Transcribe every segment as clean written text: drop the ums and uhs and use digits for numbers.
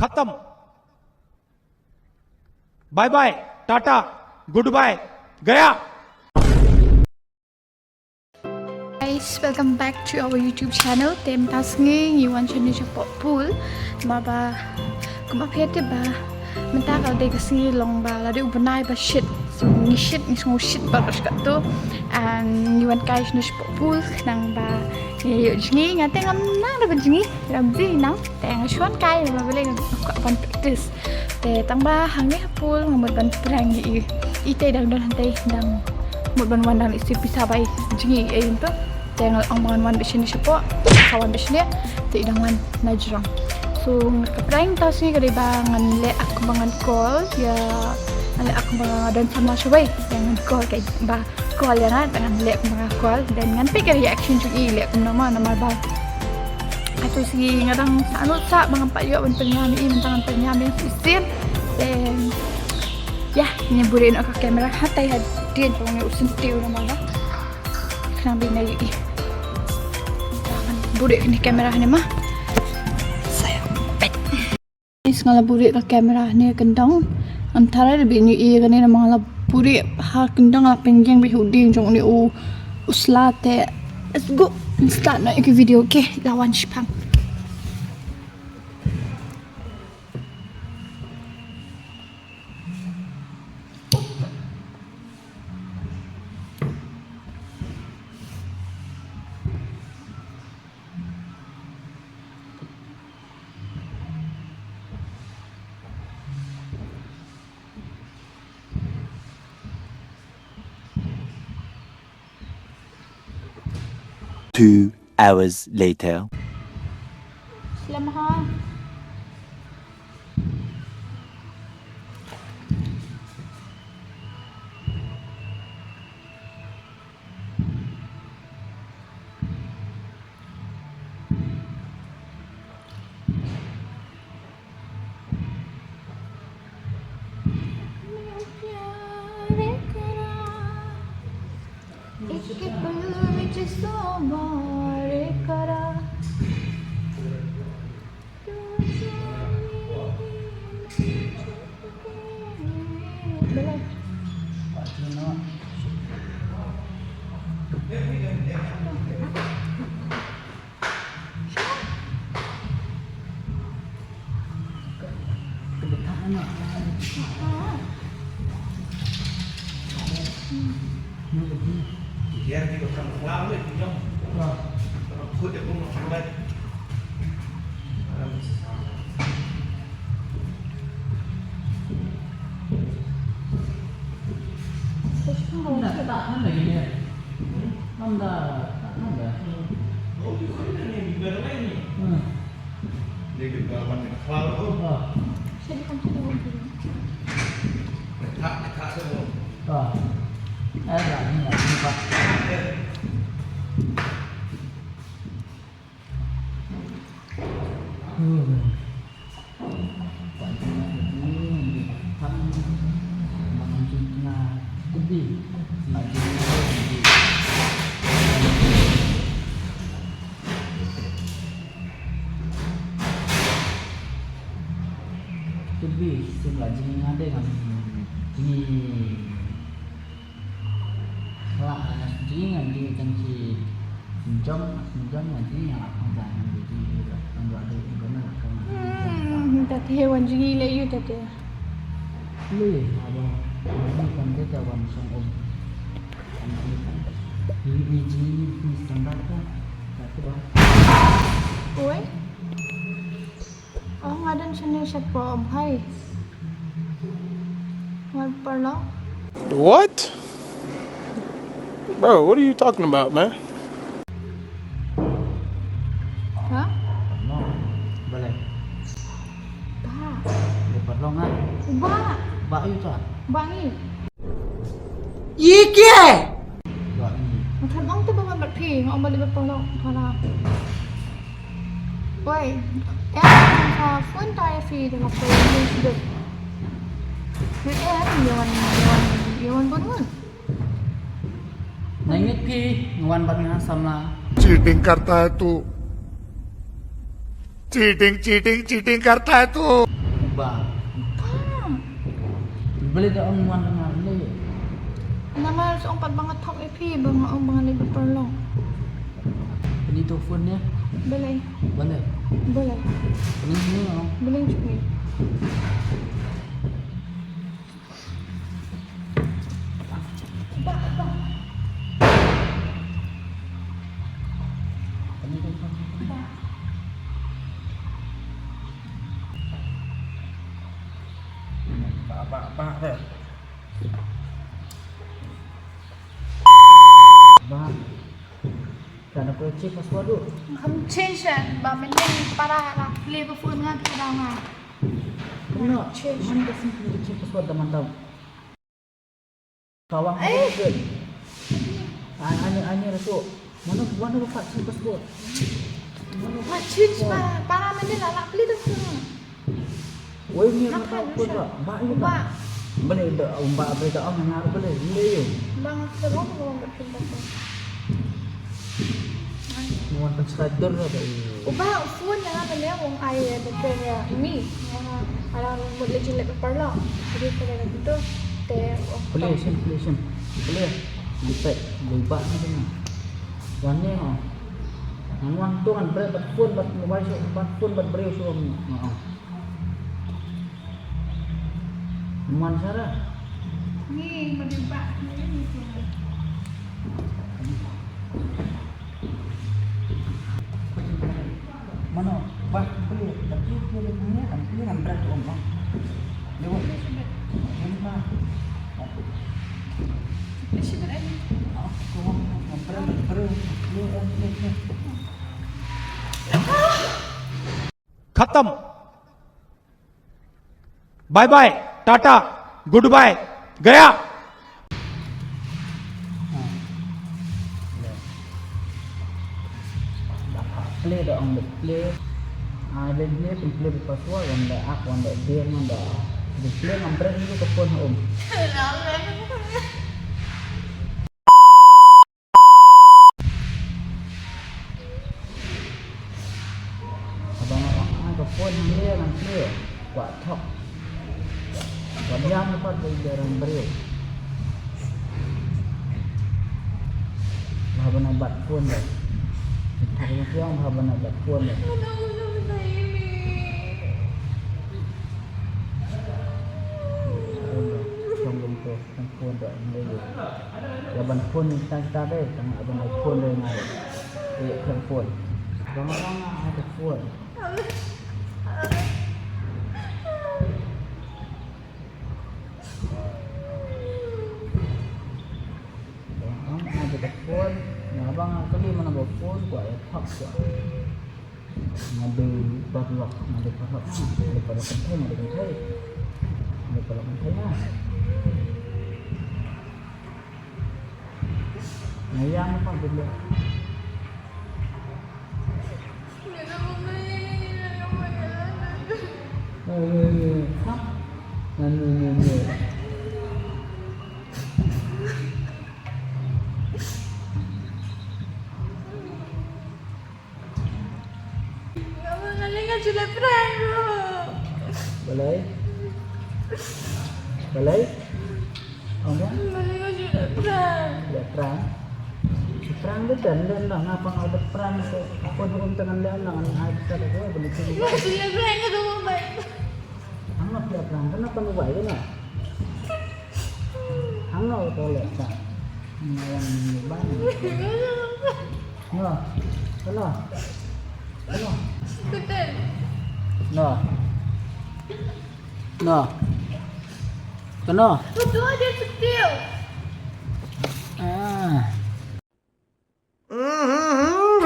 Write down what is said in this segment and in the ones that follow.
खत्म. Bye bye, tata, good bye, गया. Guys, welcome back to our YouTube channel. Tem tasngi yuan channel support pool. Maba kumapete ba mentak ade kasi long ba lade ubenai ba shit. So ni shit ba tu. And yuan guys ni support pool nang ba yu jingi ngate ngam nang da jingi ramzi nang teng chuan kai ma bele ka pan practice. Te tang ba hang ni pool ngamot ban prang i ite dang don hantai dang một ban wan dang isi bisa bai jingi ayun tu. Tengok ang mga wan bisini siya po kawan bisini ti idangan najrang so kapring tas ni kadiba ngan le aku bangan call ya le aku bangan dan sama siya yang call kay ba call ya na dengan le aku bangan call dan ngan pick reaction juga le aku nama ba atau si ngadang anu sa mga payo ban penyami mentang penyami sistem dan ya nyeburin aku kamera hatai hadin pang usin tiu nama ba nabi na yun jangan burik ni kamera ni mah saya pet is ngala burik ka kamera ni kendang antara lebih ni iya kan ni ngala burik ha kendang la pengjang bi huding jong ni uslate let's go start na ik video okay lawan spam. 2 hours later. Selamat ha. Dia di belakang pulau ni, jom. Kau dia pun nak buat. Oh, dia ni bimbel ni. Dia di belakang pulau tu. Saya di kampung dulu. Tak semua. Ada ni Pak. Lebih sebelah jenis ada kan jenis lah jenis kan dia canci jam nanti yang akan jangan jadi untuk ada guna kan Tadi hewan jenis le you tadi. boleh ada ini kan dia kawan song om ini jenis standar kan satu dah. Oi. Oh, ngadan channel siya po hai. Wal parlo. What? Bro, what are you talking about, man? Ha? No, boleh. Ba. Lepas long ah. Ba. Ba itu ah. Bangi. Ba ini. Makan ong tu ba bat pi, ong ba di parlo para. Oi. Ya, sa phone tayo free dengan phone ni sudah. Yawan bangun. Nainget pi ngwan bat nga samla. Cheating करता है तू cheating cheating cheating करता है तू Ba. Beli dah orang mana mana ni. Nama seorang pat banget top EP bang ang mga libre perlong. Ini telefonnya. Boleh. Boleh. Boleh. Ini ni oh. Boleh juga. Ini telefon. Pak deh. Bang. Dan aku cek password dulu. Không change ba mình lên para ra libre phun nga thì đâu nga. Mana? Mana kasi cek password teman-teman. Kawang aku good. Ani rasu. Mana buka cek password? Wah change ba para mình lên là libre phun. Woi ni nak tahu apa? Ba ini ba. Boleh dah umba boleh dah orang ngaruh boleh. Boleh. Bang sebab mau berpindah. Mau subscriber dah. Uba phone na nga pala kung ay kaya me alam mo legit level parlo jadi pala dito te Boleh. Boleh. Lipat. Lupa ni kan. Warna oh. Ang tu kan berat phone bat mobile phone bat beri so. Man Sarah. ni madiba ni Mana? Bah, boleh. Tapi dia punya kan dia kan berat om. Lewat. Ini mah. Siapa ni? खत्म bye bye tata good bye गया Play dah on the play. Ada dia play password on the app on the dia on the play number itu ke phone om. Abang ke phone dia kan play. Buat top. Buat jam lepas dari jarang beri. Abang nak buat phone dah. Hari ni yang abang nak buat phone dah. Phone dah ni. Abang phone ni tak ada. Tengah abang nak phone dia ni. Dia phone. Abang ada phone. Ada phone. Abang kali mana bawa phone buat laptop buat. Ada barlock, ada barlock. Ada barlock penting, ada penting. Ada barlock penting lah. Ayam apa dulu? Hah? Nanu. Boleh? Ada perang. Perang tu dan lah. Ngapa ada perang tu? Apa hukum tangan dia lah? Ada satu dua boleh curi. Hangat dia perang. Kenapa nu baik ni? Hangat tu leh tak. Yang banyak. No. Kena. Betul dia setil.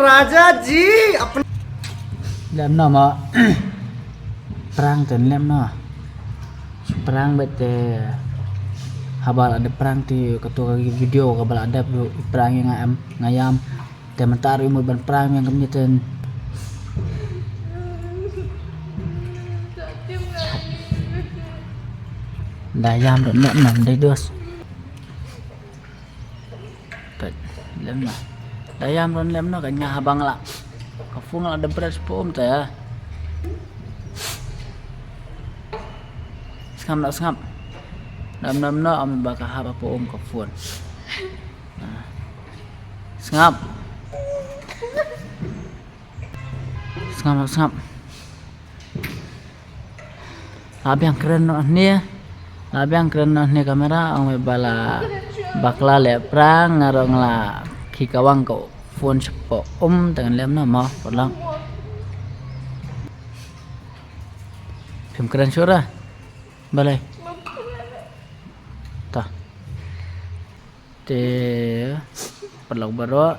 राजा जी अपने Lem no mak. Perang tu lem no. Perang bete. Habal ada perang ti ketua video habal ada perang yang ngayam. Tementar ilmu ban perang yang kami ten. Dayam được lem nằm đây được. Lem no. Dayam ron lem no kanya habang la. Kafung ada beras pom teh. Sengap. Nam am bakal hap apa om ke phone. Sengap. Labi yang keren ni kamera ang may bala bakla le prang ngarong la kikawang ko phone sepo dengan lem na mau pulang. Film keren surah. Balai. Tah. Te perlu baru.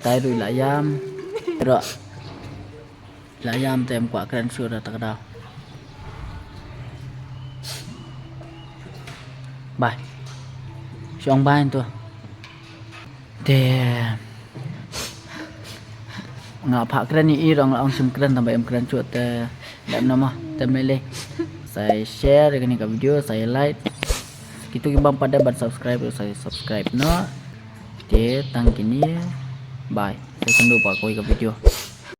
Tai dulu ayam. Baru. Ayam tem kuat keren surah tak ada. Bye. Siang bye tu. Te. Ngapa keren ni irong la sim keren tambah em keren cuat te dalam nama temele. Saya share dengan ni video, saya like. Gitu ke bang pada subscribe, saya subscribe no. Te tang kini. Bye. Saya tunggu pak kau ke video.